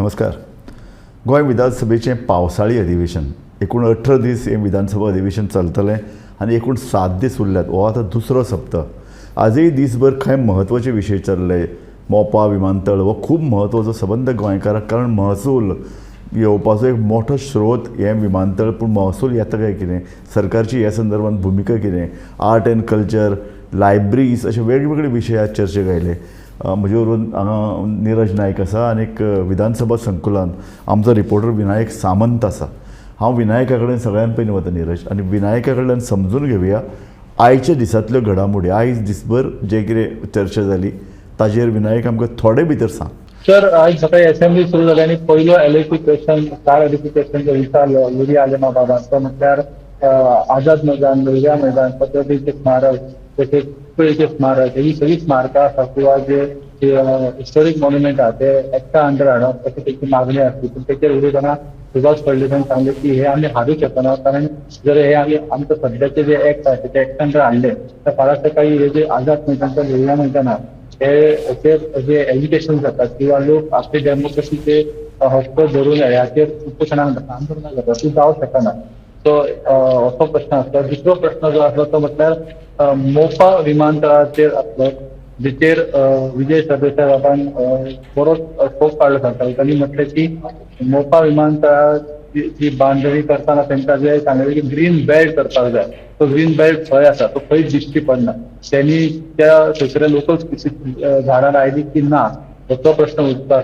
नमस्कार. गोंय विधानसभेचें पावसाळी अधिवेशन एकूण 18 दीस हें विधानसभा अधिवेशन चलतलें आनी एकूण 7 दीस उरल्यात. हो आतां दुसरो सप्तक. आजय दिसभर कांय म्हत्वाचे विशय चल्ले. मोपा विमानतळ हो खूब म्हत्वाचो सबंद गोंयकारांक, कारण महसूल येवपाचो एक मोठो स्रोत हें विमानतळ. पूण महसूल येता काय कितें, सरकारची ह्या संदर्भात भुमिका कितें, आर्ट एंड कल्चर, लायब्ररीज अशे वेगवेगळे विशय आज चर्चेक आयले. म्हजे वरून हांगा निरज नायक आसा आनी विधानसभा संकुलान आमचो रिपोर्टर विनायक सामंत आसा. हांव विनायका कडेन सगळ्यान पयलीं वता निरज, आनी विनायका कडल्यान समजून घेवया आयच्या दिसांतल्यो घडामोडी. आयज दिसभर जे कितें चर्चा जाली ताजेर विनायक आमकां थोडे भितर सांग. सर, आज सकाळी असेंब्ली सुरू झाली आणि पहिलं एलिफिकेशन कार एलिफिकेशनचा विचार योगी आलेमा बाबांचा. म्हटल्यार आझाद मैदान, लोहिया मैदान, पत्रकारीचे स्मारक, तसेच कुळेचे स्मारक, ही सगळी स्मारकां आसा किंवा जे हिस्टोरीक मॉन्युमेंट आहा ते एकट्या अंडर हाडप अशी त्याची मागणी आसली. पूण तेचेर उलयतना सुभाष फळदेसाईन सांगले की हे आमी हाडूंक शकना, कारण जर हे आमी आमचे सध्याचे जे एक्ट आहा ते एक्ट अंडर हाडले तर फाल्यां सकाळी हे जे आझाद मैदानचं लोहिया मैदान आहा हे जे एज्युकेशन जातात किंवा लोक आपले डेमोक्रेसीचे हक्क धरून ह्याचेर उपोशणाक आंदोलनां करतात ती जावंक शकना. सो असो प्रश्न आसलो. दुसरो प्रश्न जो आसलो तो म्हटल्यार मोपा विमानतळाचेर आसलो, जेचेर विजय सरदेसाय बाबान बरोच फोक काडलो सांगता. त्यांनी म्हटलें की मोपा विमानतळाची बांदणी करताना तांकां जे सांगलें की ग्रीन बेल्ट करपाक जाय. तो ग्रीन बेल्ट खंय आसा, तो खंयच दिश्टी पडना. त्यांनी त्या थंयसर लोकल झाडां लायली की ना, तो प्रश्न उठता.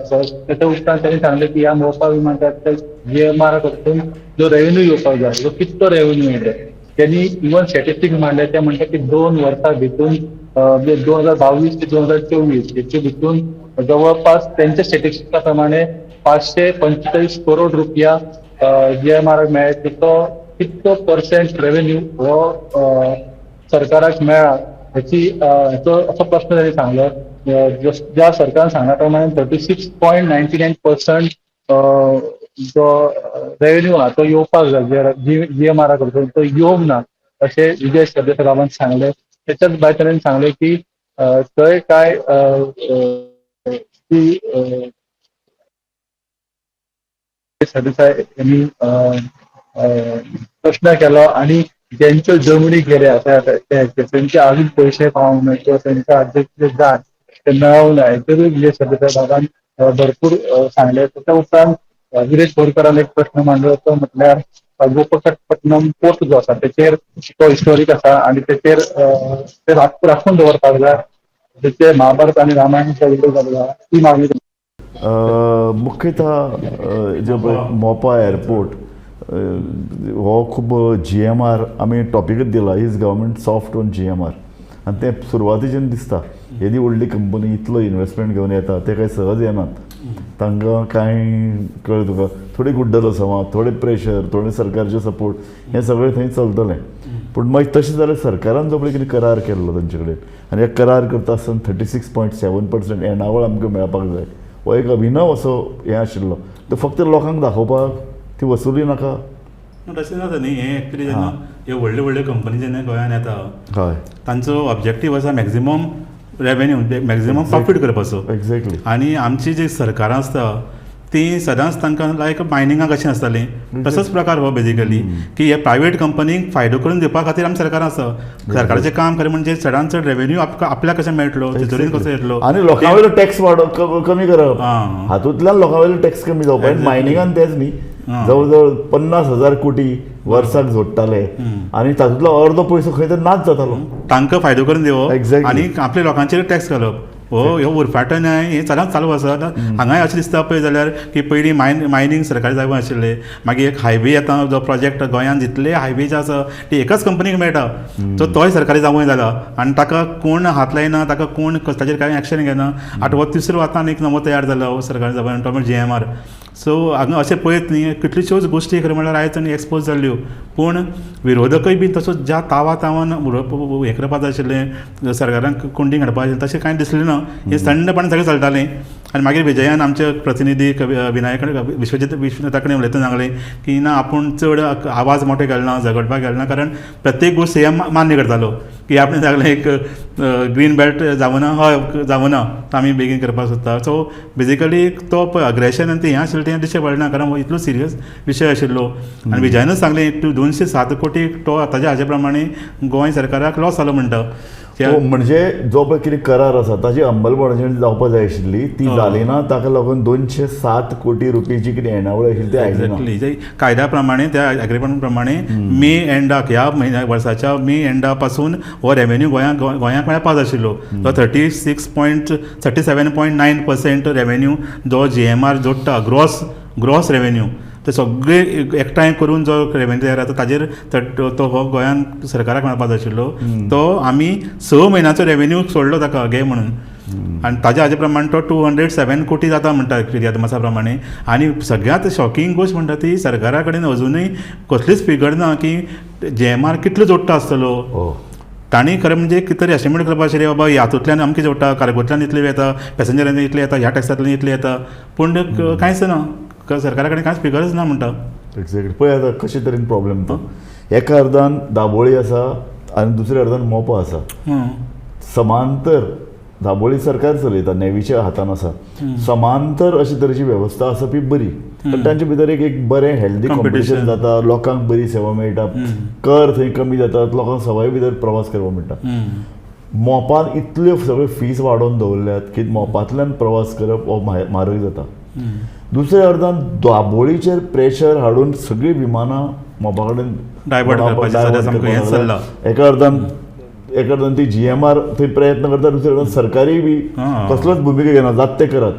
त्याच्या उपरांत त्यांनी सांगले की ह्या मोपा विमानतळाच्या GMR कडसून जो रेव्हेन्यू येवपाक जाय तो कितलो रेव्हेन्यू येयले. त्यांनी इवन स्टॅटिस्टिक्स मांडले. ते म्हणटा की 2 वर्सां भितून 2022 ते 2024 हेचे भितून जवळपास त्यांच्या स्टॅटिस्टिक्सा प्रमाणे 545 करोड रुपया GMR मेळ्ळे. कितलो पर्सेंट रेव्हेन्यू हो सरकाराक मेळ्ळा हेचो असो प्रश्न त्यांनी सांगलो. ज्या सरकारान सांगल्या प्रमाणे 36.99% जो रेव्हेन्यू आहा तो येवपाक जाय GMR कडसून, तो येवंक ना अशें विजय सरदेसाय बाबान सांगले. त्याच्याच भायर ताणें सांगले की थंय काय सरदेसाय यांनी प्रश्न केलो आणि ज्यांच्यो जमनी गेल्या त्यांचे अजून पयशे पावंक ना किंवा त्यांच्या अध्यक्ष जाय ते मेळोंक ना हेचेरूय विजय सरदेसाय बाबान भरपूर सांगले. त्याच्या उपरांत गिरीश बोरकरान एक प्रश्न मांडलो तो म्हटल्यार गोपकपट्टणम पोर्ट जो आसा तेचेर तो हिस्टोरीक आसा आणि तेचेर ते राखून दवरपाक जाय. तेचे महाभारत आणि रामायणाच्या उल्लेख जाल्लो ती मागणी. मुख्यतः जे मोपा एअरपोर्ट हो खूब GMR आमी टॉपिकच दिला, is government soft on GMR. आनी ते सुरवातीच्यान दिसता येदी व्हडली कंपनी इतलो इन्वेस्टमेंट घेवन येता ते कांय सहज येनात. तांकां कांय कळ्ळें तुका, थोडी गुड्डलो समाज, थोडे प्रेशर, थोडे सरकारचे सपोर्ट, हें सगळें थंय चलतलें. पूण मागीर तशें जाल्यार सरकारान जो पळय कितें करार केल्लो तांचे कडेन, आनी हे करार करता आसतना 36.7% येणावळ आमकां मेळपाक जाय, हो एक अभिनव असो हें आशिल्लो. तो फक्त लोकांक दाखोवपाक ती वसुली नाका तशें जाता न्ही. हें एक्चुली जेन्ना ह्यो व्हडल्यो व्हडल्यो कंपनी जेन्ना गोंयांत येता हय तांचो ऑब्जेक्टीव आसा मॅक्झिमम रेवेन्यू, मॅक्झिमम प्रॉफीट करपाचो. एक्झॅक्टली. आनी आमची जी सरकारां आसता ती सदांच तांकां लायक मायनिंगा कशें आसतालीं तसोच प्रकार हो बेजिकली की हे प्रायवेट कंपनीक फायदो करून दिवपा खातीर आमी सरकार आसा. सरकाराचें काम खरें म्हणजे चडांत चड रेवेन्यू आपल्याक कशें मेळटलो, तितून कसो येतलो आनी लोकां वयलो टॅक्स कमी करप, हातूंतल्यान लोकां वयलो टॅक्स कमी जावपाक. मायनिंगान तेच न्ही, जवळ जवळ 50,000 कोटी वर्साक जोडटाले आनी तातूंतलो अर्दो पयसो खंय तर नाच जातालो. तांकां फायदो करून दिवप Exactly. आनी आपल्या लोकांचेर टॅक्स घालप. ह्यो उरफाटन हें सदांच चालू आसा. हांगाय अशें दिसता पळय जाल्यार की पयलीं मायनींग सरकारी जागो आशिल्ले, मागीर एक हायवे येता जो प्रोजेक्ट गोंयांत जितले हायवे जे आसा ते एकाच कंपनीक मेळटा, सो तोय सरकारी जागोय जाला आनी ताका कोण हात लायना, ताका कोण ताचेर कांय एक्शन घेना. आतां हो तिसरो आतां एक नवो तयार जाला सरकारी जागो तो म्हणजे GMR. सो हांगा अशें पळयत न्ही कितल्योश्योच गोश्टी खरें म्हणल्यार आयज आनी एक्सपोज जाल्ल्यो. पूण विरोधकय बी तसो ज्या तावान हें करपा जाय आशिल्लें, सरकारांक कुंडींग हाडपा जाय तशें कांय दिसलें ना. हें थंडपणान सगळें चलतालें. आनी मागीर विजयान आमचे प्रतिनिधी विनायक विश्वनाथा कडेन उलयतना सांगलें की ना आपूण चड आवाज मोठे घालना, झगडपाक घालना, कारण प्रत्येक गोश्ट हे मान्य करतालो की आपणें सांगलें एक ग्रीन बेल्ट जावना हय जावना तो आमी बेगीन करपाक सोदता. सो बेजिकली तो पळय अग्रेशन आनी तें हें आशिल्लें तें दिश्टी पडना, कारण हो इतलो सिरियस विशय आशिल्लो. आनी विजयानूच सांगलें 207 कोटी तो ताच्या हाजे प्रमाणे गोंय सरकाराक लॉस जालो म्हणटा. तो म्हणजे जो पळय कितें करार आसा ताची अंमलबजावणी जावपाक जाय आशिल्ली ती जाली ना, ताका लागून 207 कोटी रुपयाची कितें येणावळ आशिल्ली ती आयली ना. एक्झॅक्टली कायद्या प्रमाणे त्या एग्रीमेंट प्रमाणे मे एंडाक ह्या म्हयन्या वर्साच्या मे एंडा पासून हो रेव्हेन्यू गोंयांक मेळपाक जाय आशिल्लो. तो 37.9% रेव्हेन्यू जो GMR जोडटा ग्रॉस रेव्हेन्यू ते सगळे एकठांय करून जो रेव्हेन्यू तयार जाता ताजेर तो हो गोंयांक सरकाराक मेळपाक जाय आशिल्लो. तो आमी 6 म्हयन्याचो रेव्हेन्यू सोडलो ताका घे म्हणून, आनी ताज्या हाजे प्रमाणे तो 207 कोटी जाता म्हणटा अदमासा प्रमाणे. आनी सगळ्यांत शॉकिंग गोश्ट म्हणटा ती सरकारा कडेन अजुनूय कसलीच फिगर ना की GMR कितलो जोडटा आसतलो. तांणी खरें म्हणजे कितें तरी एस्टिमेट करपाक आशिल्लें बाबा ह्यातूंतल्यान आमकां जोडटा, कार्गोंतल्यान इतले येता, पॅसेंजरांनी इतले येता, ह्या टॅक्सांतल्यान इतले येता, पूण कांयच ना, सरकारा कडेन कांयच फिगर्स ना म्हणटा. एक्झॅक्टली पळय आतां कशे तरेन प्रॉब्लेम तो. एका अर्दान दाबोळी आसा आनी दुसऱ्या अर्दान मोपा आसा. समांतर दाबोळी सरकार चलयता, नेवीच्या हातान आसा. समांतर अशे तरेची वेवस्था आसा ती बरी, पण तांचे भितर एक बरें हेल्दी कॉम्पिटिशन जाता, लोकांक बरी सेवा मेळटा, कर थंय कमी जातात, लोकांक सवाय भितर प्रवास करपाक मेळटा. मोपान इतल्यो सगळ्यो फीज वाडोवन दवरल्यात की मोपांतल्यान प्रवास करप हो म्हारग जाता. दुसऱ्या अर्दान दाबोळीचेर प्रेशर हाडून सगळीं विमानां मोपा कडेन डायवर्ट करपाचें. एका अर्दान ती GMR थंय प्रयत्न करता, दुसऱ्या अर्दान सरकारी बी कसलोच भुमिका घेना, जात ते करत.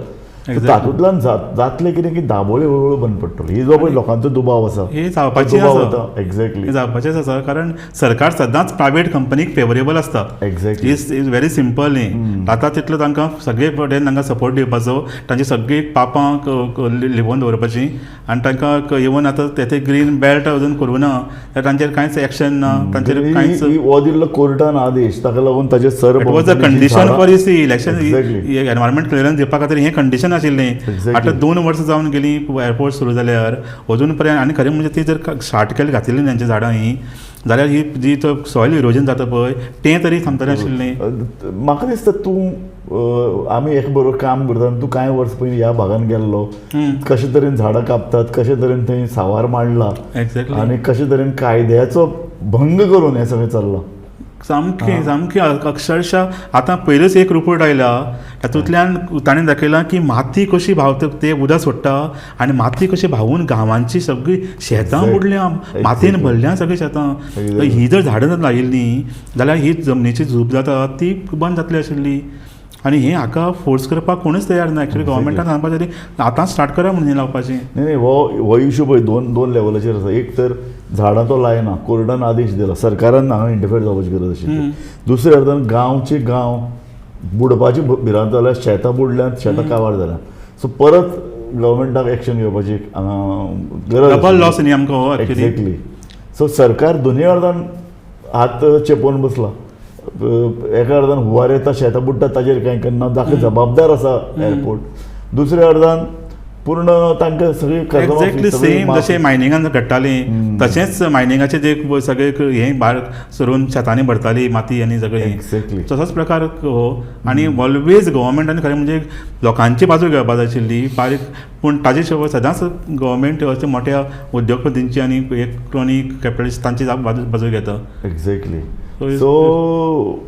तातूंतल्यान जातलें कितें की दाबोळी हळूहळू बंद पडटली. ही जो पळय लोकांचो दुबाव आसा हे जावपाचें आसा. एक्झॅक्टली जावपाचेंच आसा, कारण सरकार सदांच प्रायवेट कंपनीक फेवरेबल आसता. एक्झॅक्टली इज व्हेरी सिंपल न्ही. जाता तितलो तांकां सगळे कडेन तांकां सपोर्ट दिवपाचो, तांची सगळीं पापां लिपोवन दवरपाचीं, आनी तांकां इवन आतां ते ग्रीन बेल्ट अजून करूं ना, तांचेर कांयच एक्शन ना, तांचेर कांयच हो दिल्लो कोर्टान आदेश, ताका लागून ताचे sir it was a condition for election environment clearance दिवपा खातीर हें कंडिशन आशिल्लें. आतां 2 वर्सां जावन गेलीं एअरपोर्ट सुरू जाल्यार अजून पर्यंत, आनी खरें म्हणजे ती जर शार्ट केली घातिल्ली तेंची झाडां ही, जाल्यार ही जी तो सॉयल इरोजन जाता पळय तें तरी थांबतलें आशिल्लें. म्हाका दिसता तूं आमी एक बरोबर काम करता, तूं कांय वर्स पयलीं ह्या भागान गेल्लो, कशे तरेन झाडां कापतात, कशे तरेन थंय सावार मांडला, एक्झॅक्टली, आनी कशे तरेन कायद्याचो भंग करून हें सगळें चल्लां. सामकें अक्षरशः आतां पयलूच एक रिपोर्ट आयला, तातूंतल्यान ताणें दाखयलां की माती कशी व्हांवता, ते उदक सोडटा आनी माती कशी व्हांवून गांवांची सगळीं शेतां बुडल्या, मातयेन भरल्या सगळीं शेतां. ही जर झाडां लायिल्लीं जाल्यार ही जमनीची झूप जाता ती बंद जातली आशिल्ली. आनी हें हाका फोर्स करपाक कोणूच तयार ना. एक्चुअली गव्हर्मेंटान सांगपाचें तरी आतां स्टार्ट करा म्हणून लावपाचें. नाही हो इश्यू पळय दोन लेवलाचेर आसा. एक तर झाडां तो लायना, कोर्टान आदेश दिला, सरकारान हांगा इंटरफेर जावपाची गरज आशिल्ली. दुसऱ्या अर्दान गांवचे गांव बुडपाची भिरांत जाल्यार शेतां बुडल्यात, शेतां काबार जाल्यात. सो परत गव्हर्मेंटाक एक्शन घेवपाची गरज. डबल लॉस न्ही आमकां. एक्झॅक्टली. सो सरकार दोनूय अर्दान हात चेपोवन बसला. एका अर्दान हुंवार येता, शेतां बुडटा, ताजेर कांय करना, ताका जबाबदार आसा एअरपोर्ट. दुसऱ्या अर्दान पूर्ण तांकां सगळी एक्झॅक्टली सेम जशें मायनिंगान घडटालीं तशेंच मायनिंगाचे जे सगळे हें भायर सरून शेतांनी भरताली माती आनी सगळें. एक्झॅक्टली तसोच प्रकार हो. आनी ऑलवेज गव्हर्मेंटान खरें म्हणजे लोकांची बाजू घेवपाक जाय आशिल्ली बारीक, पूण ताजे शिवाय सदांच गव्हर्मेंट अशें मोठ्या उद्योगपतींची आनी इलेक्ट्रॉनीक कॅपिटलिस्टांची बाजू घेता. एक्झॅक्टली. सो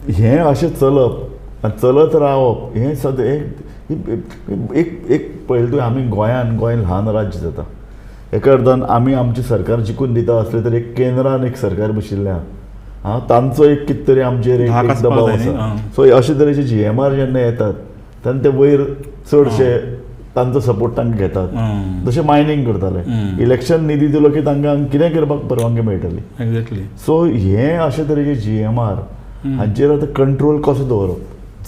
हें अशें चलत रावप हें सद्या एक पळयलें तुवें, आमी गोंयान ल्हान राज्य जाता. एका अर्दान आमी आमचें सरकार जिखून दिता आसलें तरी एक केंद्रान एक सरकार बशिल्लें आहा, तांचो एक कितें तरी आमचेर एक दबाव आसा. सो अशे तरेचे GMR जेन्ना येतात तेन्ना ते वयर चडशे तांचो सपोर्ट तांकां घेतात. जशें मायनिंग करताले, इलेक्शन निधी दिलो की तांकां कितें करपाक परवानगी मेळटली. एक्झॅक्टली. सो हें अशे तरेचे GMR हांचेर आतां कंट्रोल कसो दवरप,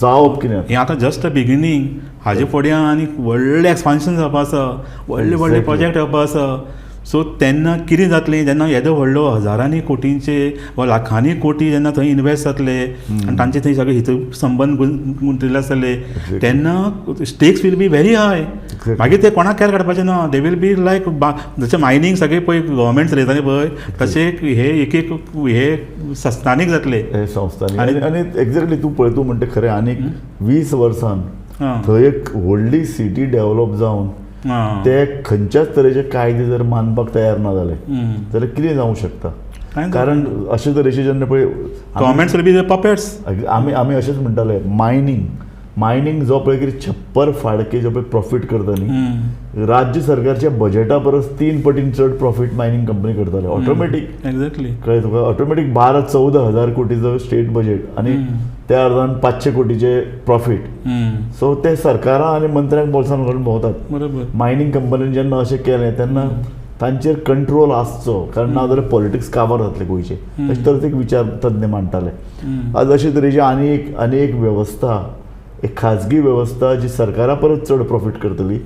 जावप कितें. हें आतां जस्ट बिगिनींग, हाजे फुडें आनी व्हडलें एक्सपान्शन जावपा आसा, व्हडले प्रोजेक्ट येवपा आसा. सो तेन्ना कितें जातलें जेन्ना येदो व्हडलो हजारांनी कोटींचे वा लाखांनी कोटी जेन्ना थंय इन्वेस्ट जातले आनी तांचे थंय सगळे हित संबंद गुंतलेले आसतले तेन्ना stakes will be very high. मागीर ते कोणाक केअर काडपाचें ना. दे वील बी लायक जशें मायनींग सगळें पळय गव्हर्मेंट चलयताले पळय तशें हे एक हे संस्थानीक जातले. हे संस्थांनी आनी एक्झॅक्टली तूं म्हणटा खरें. आनीक 20 वर्सान थंय एक व्हडली सिटी डेव्हलप जावन ते खंयच्याच तरेचे कायदे जर मानपाक तयार ना जाले जाल्यार कितें जावंक शकता. कारण अशे तरेचे जेन्ना पळय गव्हर्मेंट बी पपेट्स आमी अशेंच म्हणटाले मायनींग जो पळय कितें 56 फाडके जो पळय प्रॉफीट करता न्ही राज्य सरकारच्या बजेटा परस 3 पटीन चड प्रॉफीट मायनींग कंपनी करताले ऑटोमॅटीक. एक्झॅक्टली कळ्ळें तुका. ऑटोमॅटीक 12-14 हजार कोटीचो स्टेट बजेट आनी त्या अर्दान 500 कोटीचे प्रॉफीट. सो ते सरकारां आनी मंत्र्यांक बोल्सान घालून भोंवतात. बरोबर. मायनींग कंपनीन जेन्ना अशें केलें तेन्ना तांचेर कंट्रोल आसचो कारण ना जाल्यार पॉलिटिक्स काबार जातले गोंयचे अशे तरेचे एक विचार तज्ञ मांडटाले. आज अशे तरेची आनी एक वेवस्था एक खाजगी वेवस्था जी सरकारा परस चड प्रॉफीट करतली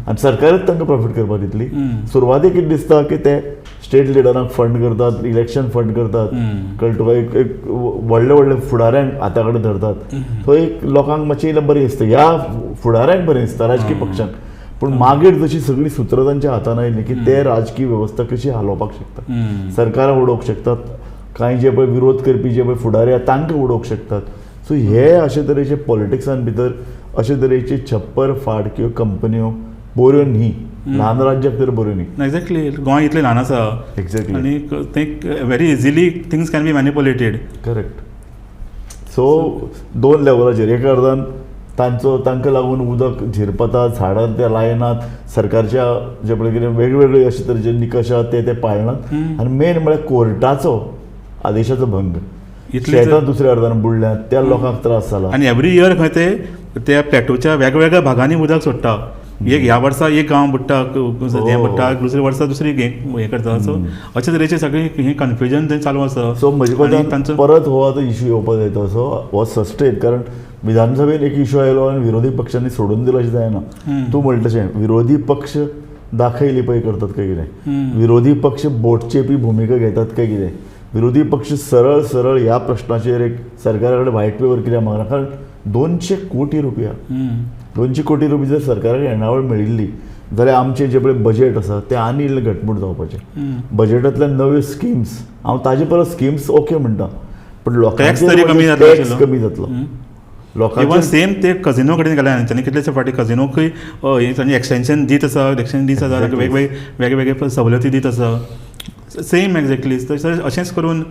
आनी सरकारच तांकां प्रॉफीट करपाक दितली. सुरवातेक कितें दिसता की ते स्टेट लिडरांक फंड करतात, इलेक्शन फंड करतात, कळ्ळें तुका. एक व्हडले फुडाऱ्यांक हाता कडेन धरतात. थंय एक लोकांक मातशें इल्लें बरें दिसता, ह्या फुडाऱ्यांक बरें दिसता राजकीय पक्षांक. पूण मागीर जशी सगळी सुत्रां तांच्या हातान आयली की ते राजकीय वेवस्था कशी हालोवपाक शकतात, सरकारां उडोवंक शकतात, कांय जे पळय विरोध करपी जे पळय फुडारी आसा तांकां उडोवंक शकतात. सो हे अशे तरेचे पॉलिटिक्सान भितर अशे तरेचे 56 फाडक्यो कंपन्यो बऱ्यो न्ही. ल्हान राज्याक तर बऱ्यो न्ही. एक्झॅक्टली. गोंय इतलें ल्हान आसा एक्झॅक्टली. आनी ते very easily things can be manipulated. Correct. So 2 लेवलाचेर एक अर्दान तांकां लागून उदक झिरपतात, झाडां ते लायनात, सरकारच्या जे पळय कितें वेगवेगळे अशे तरेचे निकश आसात ते पाळनात आनी मेन म्हळ्यार कोर्टाचो आदेशाचो भंग. शेतां दुसऱ्या अर्दान बुडल्यात, त्या लोकांक त्रास जाला. आनी एवरी इयर खंय ते त्या प्लॅटूच्या वेगवेगळ्या भागांनी उदक सोडटा. एक ह्या वर्सा एक गांव बुडटा, हें बुडटा, दुसऱ्या वर्सा दुसरी हें करता. सो अशे तरेचे सगळें हें कन्फ्युजन थंय चालू आसा. सो म्हजे कोतान परत हो आतां इश्यू येवपाक जाय तसो हो सस्टेन. कारण विधानसभेन एक इश्यू आयलो आनी विरोधी पक्षांनी सोडून दिलो अशें जायना. तूं म्हणटा तशें विरोधी पक्ष दाखयली पळय करतात काय कितें, विरोधी पक्ष बोटचेपी भुमिका घेतात काय कितें, विरोधी पक्ष सरळ ह्या प्रश्नाचेर एक सरकारा कडेन व्हायट पेपर कित्याक मागना. कारण 200 कोटी रुपया 200 कोटी रुपया जर सरकाराक येणावळ मेळिल्ली जाल्यार आमचें जें पळय बजेट आसा तें आनी इल्लें घटमूट जावपाचें. बजेटांतल्यान नव्यो स्किम्स, हांव ताजे परस स्किम्स ओके म्हणटा, पूण लोकांचेर टॅक्स कमी जातलो. इवन सेम ते कजिनो कडेन गेल्या तांणी कितलेशे फावटी कजिनोकूय तांचे एक्सटेंशन दीत आसा, वेगवेगळे सवलती दीत आसा. सेम एक्झॅक्टली अशेंच करून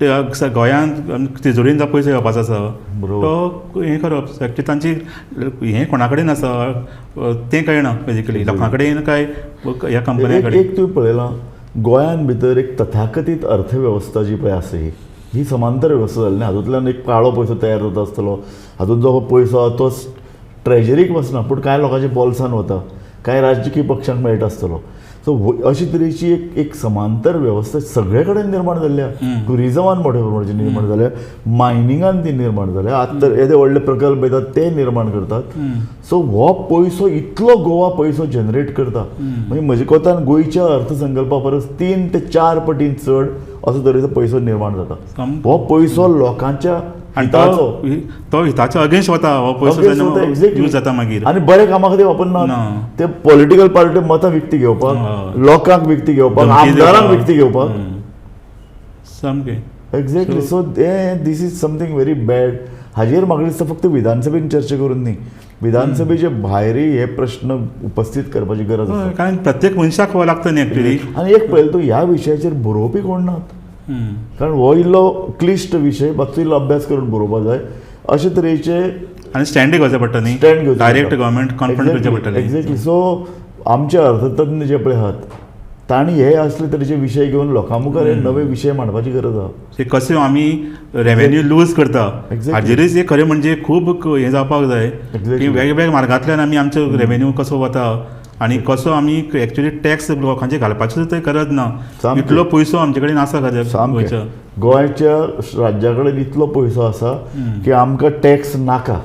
गोंयांत तिजोरीन जो पयसो येवपाचो आसा तो हें करप तांची हें कोणा कडेन आसा तें कळना बेजिकली लोकां कडेन काय ह्या कंपन्या कडेन. एक तुवें पळयलां गोंयान भितर एक तथाकथीत अर्थवेवस्था जी पळय आसा ही समांतर वेवस्था जाल्ली. हातूंतल्यान एक काळो पयसो तयार जाता आसतलो, हातूंत जो पयसो तो ट्रेजरीक वचना पूण कांय लोकांच्या बॉल्सान वता, कांय राजकीय पक्षांक मेळटा आसतलो. सो अशी तरेची एक समांतर वेवस्था सगळे कडेन निर्माण जाल्ल्या. टुरिजमान मोठ्या प्रमाणाची निर्माण जाल्या, मायनिंगान ती निर्माण जाल्या, आतां तर येदे व्हडले प्रकल्प येतात ते निर्माण करतात. सो हो पयसो इतलो गोवा पयसो जनरेट करता म्हणजे म्हजे कोतान गोंयच्या अर्थसंकल्पा परस 3 ते 4 पटीन चड असो तरेचो पयसो निर्माण जाता. हो पयसो लोकांच्या तो हिताच्या अगेन्स्ट वता. हो पयसो यूज जाता मागीर आनी बरे कामा खातीर वापरना. ते पॉलिटिकल पार्टी मतां विकती घेवपाक, लोकांक विकती घेवपाक, आमदारांक विकती घेवपाक सामकें exactly. So this is something very bad. हाजेर म्हाका दिसता फक्त विधानसभेन चर्चा करून न्ही, विधानसभेचे भायरय हे प्रश्न उपस्थित करपाची गरज आसा. कारण प्रत्येक मनशाक हो लागता न्ही एक्चुली. आनी एक पळयलें तूं ह्या विशयाचेर बरोवपी कोण नात. कारण हो इल्लो क्लिश्ट विशय, मातसो इल्लो अभ्यास करून बरोवपाक जाय. अशे तरेचे आनी स्टँड घेवचें पडटा न्ही, डायरेक्ट गव्हर्मेंट कॉन्फ्रंट करचें पडटलें. एक्झॅक्टली. सो आमचे अर्थतज्ञ जे पळय आहात तांणी हे असले तरेचे विशय घेवन लोकां मुखार हे नवे विशय मांडपाची गरज आसा. कशें आमी रेवेन्यू लूज करता हाजेरूच एक खरें म्हणजे खूब हें जावपाक जाय की वेगवेगळ्या मार्गांतल्यान आमी आमचो रेवेन्यू कसो वता आनी कसो आमी एक्चुअली टॅक्स लोकांचे घालपाची थंय गरज ना. इतलो पयसो आमचे कडेन आसा गोंयच्या गोंयच्या राज्या कडेन इतलो पयसो आसा की आमकां टॅक्स नाका.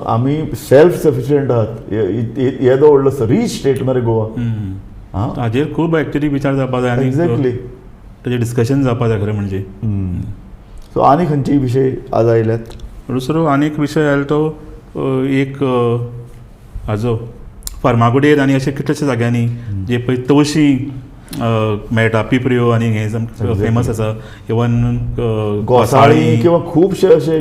आमी सेल्फ सफिशियंट आहात. येदो व्हडलो रीच स्टेट मरे गोवा. हां हाजेर खूब एक्च्युली विचार जावपा जाय आनी एक्झॅक्टली. ताजेर डिस्कशन जावपा जाय खरें म्हणजे. सो आनी खंयचे विशय आज आयल्यात? दुसरो आनीक विशय आयलो तो एक हाजो फार्मागुडयेर आनी अशे कितलेशे जाग्यांनी जे पळय तवशीं मेळटा, पिपऱ्यो आनी हे फेमस आसा. इवन घोसाळी किंवा खुबशे अशे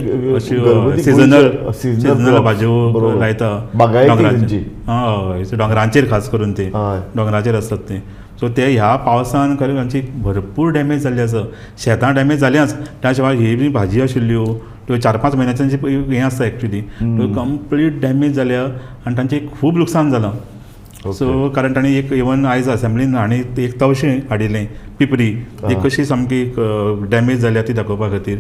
सिजनल भाज्यो लायता बागायती. हय, दोंगरांचेर खास करून ते हय. दोंगराचेर आसतात ते. सो ते ह्या पावसान खरें तांची भरपूर डॅमेज जाल्ली आसा. शेतां डॅमेज जाल्याच, त्या शिवाय ही बी भाजी आशिल्ल्यो त्यो 4-5 म्हयन्याचें हें आसता एक्च्युली, त्यो कंप्लीट डॅमेज जाल्या आनी तांचें खूब लुकसाण जालां. सो कारण तांणी एक इवन आयज असेंब्लीन हांणी एक तवशें हाडिल्लें पिपरी, एक कशी सामकी डॅमेज जाल्या ती दाखोवपा खातीर.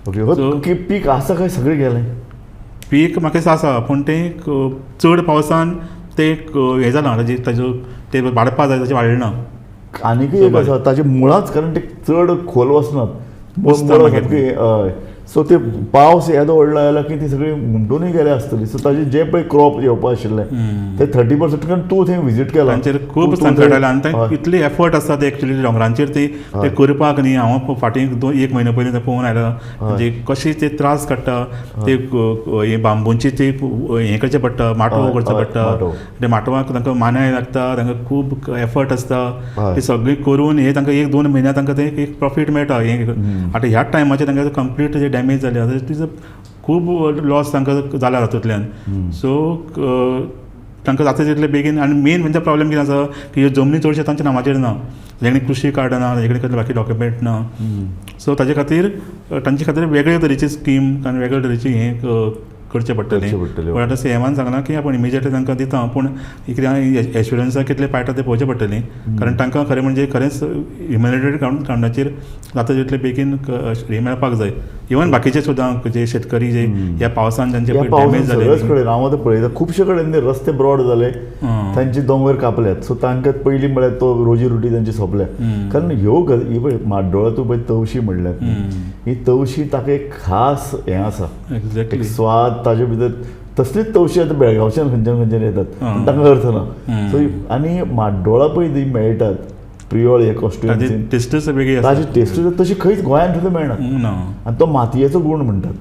ओके. पीक आसा काय सगळें गेलें? पीक म्हाका दिसता आसा, पूण तें चड पावसान तें हें जालां, ताजो ते वाडपा जाय तशें वाडलें ना. आनीकूय एक आसा, ताजे मुळांच कारण ते चड खोल वचनात. बसता मागीर. हय. सो ते पावस येदो व्हडलो आयला की ती सगळी म्हणटूनय गेले आसतली. सो ताजे जे पळय क्रॉप येवपा आशिल्ले ते 30% कारण तूं थंय विजीट केला. तांचेर खूब संकट आयलां आनी तांकां इतली एफर्ट आसता ते एक्च्युली दोंगरांचेर ते करपाक न्ही. हांव फाटीं 1 म्हयनो पयलीं ते पळोवन आयला, म्हणजे कशे ते त्रास काडटा. ते हे बांबूंची ते हें करचें पडटा, माटोव करचो पडटा. ते माटोवाक तांकां मानाय लागता, तांकां खूब एफर्ट आसता. ते सगळें करून हे तांकां 1-2 म्हयन्याक तांकां ते एक प्रॉफीट मेळटा. हें आतां ह्याच टायमाचेर तांकां कंप्लीट डॅमेज जाल्या, तिजो खूब लॉस तांकां जाला हातूंतल्यान. सो तांकां जाता तितले बेगीन. आनी मेन म्हणजे प्रॉब्लेम कितें आसा की ह्यो जमनी चडशे तांच्या नांवाचेर ना. ताजे कडेन कृशी कार्ड ना, ताजे कडेन बाकी डॉक्युमेंट ना. सो ताजे खातीर तांचे खातीर वेगळे तरेची स्कीम आनी वेगळे तरेची हें करचें पडटलें. पूण आतां सीएमान सांगलां की आपूण इमिजिएटली तांकां दिता, पूण कितें एश्युरंसा कितले पायटा ते पळोवचें पडटलीं. कारण तांकां खरें म्हणजे खरेंच ह्युमॅनिटेरियन ग्रावंडाचेर जाता तितले बेगीन हें मेळपाक जाय. इवन बाकीचे सुद्दां जे शेतकरी जे ह्या पावसान जांचे डॅमेज जाले. सगळेच कडेन हांव आतां पळयता खुबशे कडेन रस्ते ब्रॉड जाले, तांचे दोंगर कापल्यात. सो तांकां पयलीं म्हळ्यार तो रोजी रोटी तांची सोंपल्या. कारण ह्यो ही पळय म्हाड्डोळा तूं पळय तवशी म्हणल्यार, ही तवशी ताका एक खास हें आसा, एक्झॅक्टली स्वाद ताजे भितर. तसलीच तवशी आतां बेळगांवच्यान खंयच्यान येतात, पूण तांकां अर्थ ना. सो आनी म्हाड्डोळा पळय ती मेळटात प्रियोळ हे कॉन्स्टिट्युएन्सीन, टेस्टच वेगळी आसा. ताजी टेस्ट तशी खंयच गोंयांत सुद्दां मेळना. आनी तो मातयेचो गूण म्हणटात.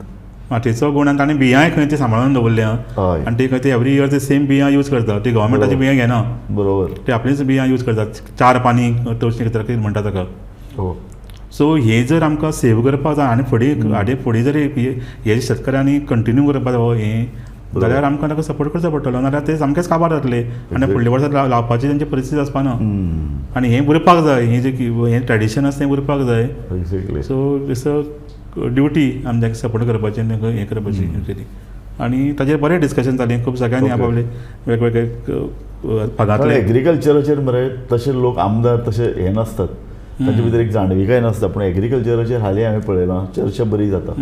मातयेचो गूण आनी ताणें बियांय खंय ती सांबाळून दवरल्या. आनी ते खंय ते एवरी इयर ते सेम बियां यूज करता. ती गव्हर्मेंटाची बियां घेना, बरोबर, ते आपलीच बियां यूज करतात. 4 पानी तवशी कितें म्हणटा ताका. सो हे जर आमकां सेव करपाक जाय आनी फुडें जर हे शेतकऱ्यांनी कंटिन्यू करपाक जाय हें, जाल्यार आमकां ताका सपोर्ट करचो पडटलो. नाजाल्यार ते सामकेच काबार जातले आनी फुडल्या वर्सां लावपाची तांची परिस्थिती आसपाना. आनी हें उरपाक जाय, हें जें हें ट्रेडिशन आसा तें उरपाक जाय. सो इट्स अ ड्युटी आमच्या सपोर्ट करपाचें, हें करपाचें एक्चुली. आनी ताजेर बरें डिस्कशन जालें. खूब सगळ्यांनी आपले वेगवेगळे भागांतले एग्रीकल्चराचेर मरे तशे लोक आमदार तशे हे नासतात, ताचे भितर एक जाणविकाय नासता. पूण एग्रीकल्चराचेर हालीं हांवें पळयलां चर्चा बरी जाता.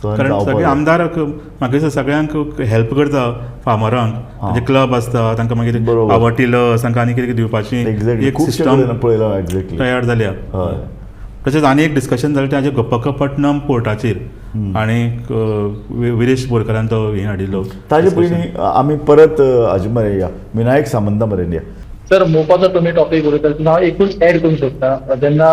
कारण सगळे आमदार म्हाका दिसता सगळ्यांक हेल्प करता फार्मरांक. म्हणजे क्लब आसता तांकां मागीर पावर टिलर्स तांकां आनी कितें दिवपाची एक सिस्टम तयार जाल्या. तशेंच आनी एक डिस्कशन जालें ताजे गप्पकपटणम पोर्टाचेर आनी विरेश बोरकारान तो हें हाडिल्लो. ताजे पयलीं आमी परत हाजे मरे या विनायक सामंता मरेन या. सर मोपाचो तुमी टॉपीक उलयता, हांव एकूच एड करूंक सोदता. जेन्ना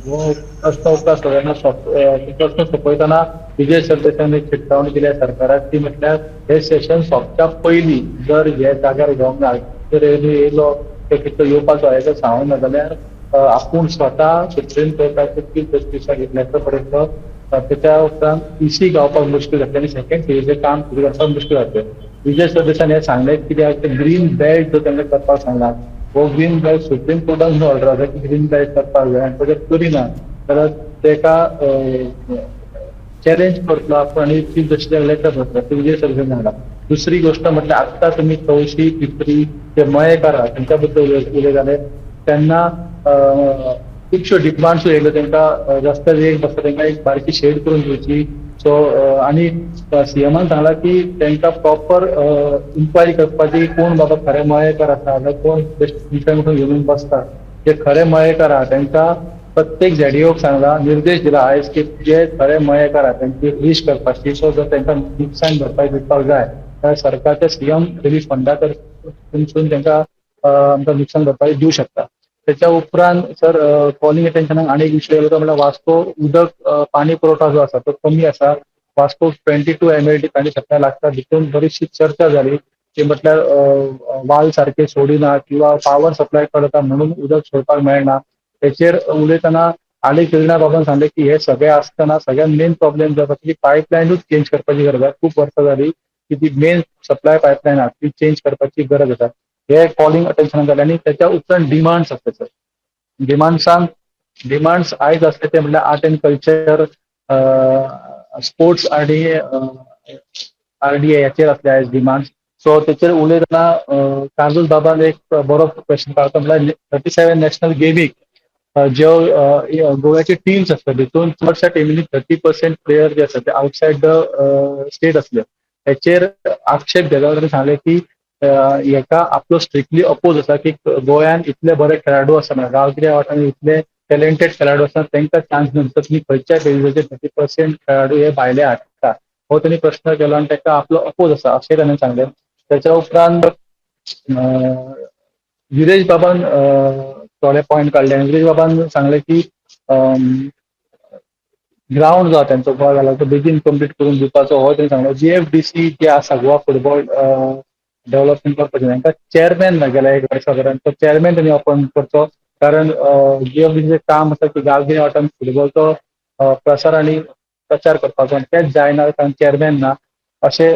हो प्रश्न उठता सगळ्यांना प्रश्न सोंपयतना विजय सरदेसायान एक चिट्टावणी दिल्या सरकाराक, ती म्हटल्यार हे सेशन सोंपच्या पयलीं जर हे जाग्यार घेवंक ना, जर येयलो कितलो येवपाचो हेजो सांगूंक ना, जाल्यार आपूण स्वता सुप्रीम कोर्टाचे चीफ जस्टिसाक घेतल्याचो पर्यंत त्याच्या उपरांत इसी गावपाक मुश्कील जातलें आनी सेकंड फेजीचें काम सुरू करपाक मुश्कील जातलें. विजय सरदेसायान हें सांगलें कित्याक ग्रीन बेल्ट जो तांकां करपाक सांगला, हो ग्रीन बेल्ट सुप्रीम कोर्टान ऑर्डर आसा की ग्रीन बेल्ट करपाक जाय, आनी तो जर करिना जाल्यार ताका चॅलेंज करतलो आपूण आनी चीफ जस्टिसाक लेटर बरयतलो, विजय सरदेसायान सांगला. दुसरी गोश्ट म्हटल्यार आत्तां तुमी तवशी पिपरी जे मयेकार आहा तांच्या बद्दल उलयताले तेन्ना खुबश्यो डिमांड्स येयल्यो तांकां जास्त वेग बसता, तांकां एक बारकी शेड करून दिवची. सो आनी सीएमान सांगला की तांकां प्रॉपर इन्क्वायरी करपाची कोण बाबा खरे मयेकार आसा जाल्यार कोण उठून घेवन बसता, जे खरे मयेकार आहा तांकां प्रत्येक झेडीओक सांगला, निर्देश दिला आयज की जे खरे मयेकार आहा तांची लिस्ट करपाची. सो जर तांकां नुकसाण भरपाय दिवपाक जाय जाल्यार सरकारचे सीएम रिलीफ फंडा कडसून तांकां आमकां नुकसान भरपाई दिवं शकता. त्याच्या उपरांत सर कॉलिंग अटेन्शनाक आनी एक विशय येता म्हणल्यार वास्को उदक पाणी पुरवठा जो आसा तो कमी आसा. वास्को 22 MLD पाणी सप्लाय लागता. देखून बरीचशी चर्चा जाली की म्हटल्यार वाल सारखे सोडिना किंवा पॉवर सप्लाय करता म्हणून उदक सोडपाक मेळना. तेचेर उलयतना आलेख योजना बाबा सांगले की हे सगळे आसतना सगळ्यात मेन प्रॉब्लेम जो आसा ती पायपलायनूच चेंज करपाची गरज आहे. खूप वर्सां जाली की ती मेन सप्लाय पायपलायन आसा ती चेंज करपाची गरज आसा. हे कॉलिंग अटेन्शनाक जालें आनी त्याच्या उपरांत डिमांड्स आसता सर. डिमांड्स आयज आसले ते म्हणल्यार आर्ट एंड कल्चर, स्पोर्ट्स आनी RDA याचेर असले आयज डिमांड्स. सो तेचेर उलयतना काजूल बाबान एक बरो क्वेश्चन काडलो म्हणल्यार 37 नॅशनल गेमीक ज्यो गोव्याचे टिम्स आसता तितून चडशा टिमींनी 30% प्लेयर जे आसा ते आउटसायड द स्टेट असले. हेचेर आक्षेप घेता ताणें सांगलें की हेका आपलो स्ट्रिक्टली अपोज आसा की गोंयान इतले बरे खेळाडू आसतना गांवगिऱ्या वाठारांत इतले टॅलेंटेड खेळाडू आसतना तांकां चान्स दिवना. तुमी खंयच्याय बेजिसाचेर 30% खेळाडू हे भायले हाडटा हो तांणी प्रश्न केलो आनी ताका आपलो अपोज आसा अशें ताणें सांगलें. त्याच्या उपरांत विरेश बाबान थोडे पॉयंट काडले. विरेश बाबान सांगलें की ग्राउंड जो त्यांचो गोवा घाला तो बेगीन कंप्लीट करून दिवपाचो हो ताणें सांगलो. GFDC जे आसा गोवा फुटबॉल डेव्हलपमेंट कॉर्पोरेशन हांकां चेअरमॅन मेळगेला एक वर्सापर्यंत. तो चेअरमॅन तांणी अपॉइंट करचो कारण GFDCचें काम आसा की गांवगिऱ्या वाठारांत फुटबॉलचो प्रसार आनी प्रचार करपाचो आनी तेंच जायना कारण चेअरमॅन ना अशे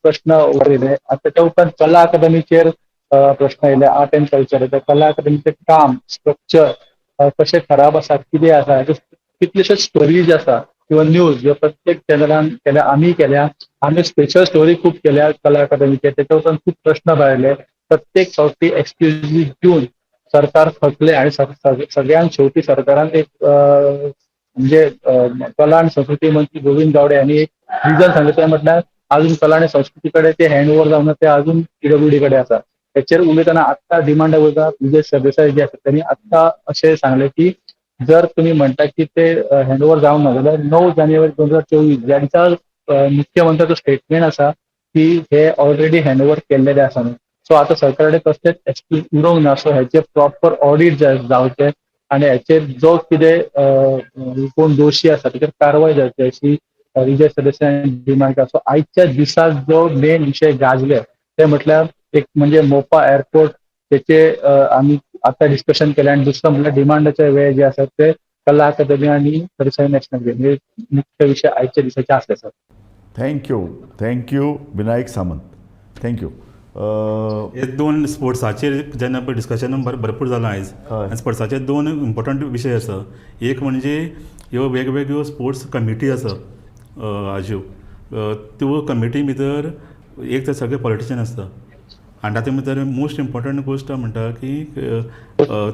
प्रश्न उरयले. ताच्या उपरांत कला अकादमीचेर प्रश्न येयले. आर्ट एंड कल्चर कला अकादमीचें काम स्ट्रक्चर कशें खराब आसा कितें आसा कितलेश्योच स्टोरीज आसा किंवा न्यूज ज्यो प्रत्येक चॅनलान केल्या आमी केल्या. आमी स्पेशल स्टोरी खूब केल्या कला अकादमीचेर. तेच्या उपरांत खूब प्रश्न भायले. प्रत्येक फावटी एक्सक्युजीस दिवन सरकार थकले आनी सगळ्यांत शेवटी सरकारान एक म्हणजे कला आणि संस्कृती मंत्री गोविंद गावडे यांनी एक रिजन सांगितलं ते म्हटल्यार अजून कला आणि संस्कृती कडे ते हँड ओव्हर जावना ते अजून PWD कडे आसा. तेचेर उलयतना आत्ता डिमांड वयता विजय सरदेसाय जे आसा त्यांनी आत्ता अशें सांगले की जर तुम्ही म्हणता की ते हँड ओव्हर जावंक ना जाल्यार 9 जानेवारी 2024 ह्या दिसा मुख्यमंत्र्याचो स्टेटमेंट आसा की हे ऑलरेडी हँड ओव्हर केल्लेले आसा. सो आता सरकाराकडे कसलेच एक्सक्यूज उरोंक ना. सो हेचे प्रॉपर ऑडिट जावचे आनी हेचेर जो कितें कोण दोशी आसा तेचेर कारवाय जावची अशी विजय सरदेसाय डिमांड केला. सो आयच्या दिसा जो मेन विशय गाजले ते म्हटल्यार एक म्हणजे मोपा एअरपोर्ट तेचे आमी आता डिस्कशन केले आनी दुसरो म्हटल्यार डिमांडाचे वेळ जे आसात ते कला अकादमी आनी 37 नॅशनल गेम हे मुख्य विशय आयच्या दिसाचे आसले sir. Thank you Vinayak Samant. Thank you. हे दोन स्पोर्ट्साचेर जेन्ना पळय डिस्कशन भरपूर जालां आयज. हय. स्पोर्ट्साचे दोन इम्पॉर्टंट विशय आसा. एक म्हणजे ह्यो वेगवेगळ्यो स्पोर्ट्स कमिटी आसा हाज्यो त्यो कमिटी भितर एक तर सगळे पॉलिटिशियन आसता आनी तातूंत भितर मोस्ट इम्पॉर्टंट गोश्ट म्हणटा की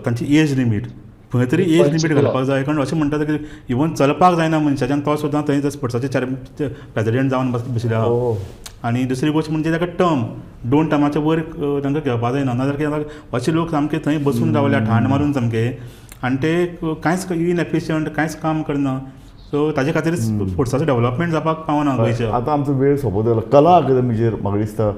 तांची एज लिमीट खंय तरी एज लिमीट घालपाक जाय. कारण अशें म्हणटात की इवन चलपाक जायना मनशाच्यान तो सुद्दां थंय स्पोर्ट्साचे प्रेजिडेंट जावन बशिल्लो आहा. आनी दुसरी गोश्ट म्हणजे ताका टर्म 2 टर्माच्या वयर तांकां घेवपाक जायना. नाजाल्यार कितें जाता अशे लोक सामके थंय बसून रावल्या ठाण मारून सामके आनी ते कांयच इनएफिशियंट कांयच काम करना. सो ताजे खातीर स्पोर्ट्साचो डेव्हलपमेंट जावपाक पावना गोंयच्या. आतां आमचो वेळ सोंपत आयलो. कला अकादमीचेर म्हाका दिसता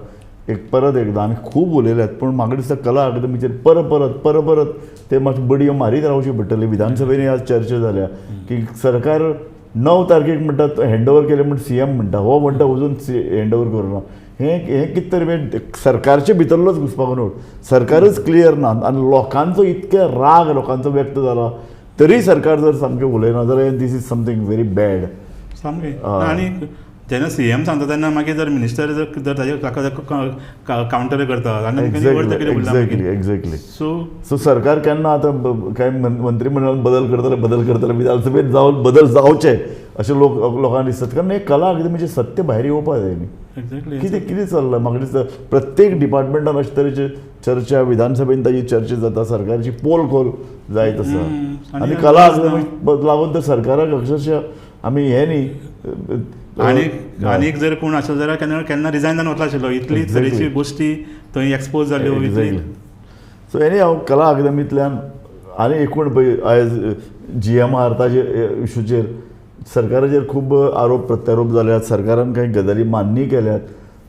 एक परत एकदां आमी खूब उलयल्यात पूण म्हाका दिसता कला अकादमीचेर परत ते मातशें बडयो मारीत रावची पडटली. विधानसभेन आज चर्चा जाल्या की सरकार 9 तारखेक म्हणटा हँड ओव्हर केले म्हण CM म्हणटा हो म्हणटा अजून हँड ओव्हर करूना. हें कितें तरी सरकारचे भितरलोच घुसपाक नोट. सरकारच क्लियर ना आनी लोकांचो इतके राग लोकांचो व्यक्त जाला तरी सरकार जर सामकें उलयना जाल्यार this is something very bad सामकें. आनी जेन्ना CM सांगता तेन्ना मागीर जर मिनिस्टर जर ताका कावंटर करता आनी एक्झॅक्टली. सो सरकार केन्ना आतां काय मंत्रिमंडळान बदल करतले विधानसभेत जावन बदल जावचे अशें लोकांना दिसतात. कारण हे कला अकादमीचें सत्य भायर येवपाक जाय न्ही. कितें चल्लां म्हाका दिसता प्रत्येक डिपार्टमेंटान अशे तरेचे चर्चा विधानसभेन ताची चर्चा जाता. सरकारची पोल खोल जायत आसा आनी कला अकादमी लागून तर सरकाराक अक्षरशः आमी हें न्ही. आनीक जर कोण आसलो जाल्यार केन्ना रिजायन जावन वतलो आशिल्लो. इतली तरेची गोश्टी थंय एक्सपोज जाल्यो. सो एनी हांव कला अकादमींतल्यान आनी एकूण पळय आयज GMR ताचे इशूचेर सरकाराचेर खूब आरोप प्रत्यारोप जाल्यात. सरकारान कांय गजाली मान्य केल्यात.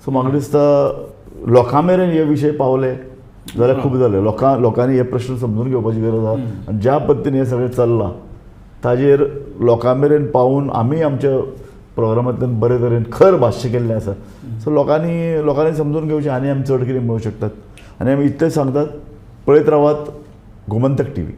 सो म्हाका दिसता लोकां मेरेन हे विशय पावले जाल्यार खूब जालें. लोकांनी हे प्रश्न समजून घेवपाची गरज आसा आनी ज्या पद्दतीन हें सगळें चल्लां ताजेर लोकां मेरेन पावून आमी आमच्या प्रोग्रामांतल्यान बरे तरेन खर भाश्य केल्लें आसा. सो लोकांनी समजून घेवचें आनी आमी चड कितें म्हणूंक शकतात. आनी आमी इतलें सांगतात, पळयत रावात गोमंतक TV.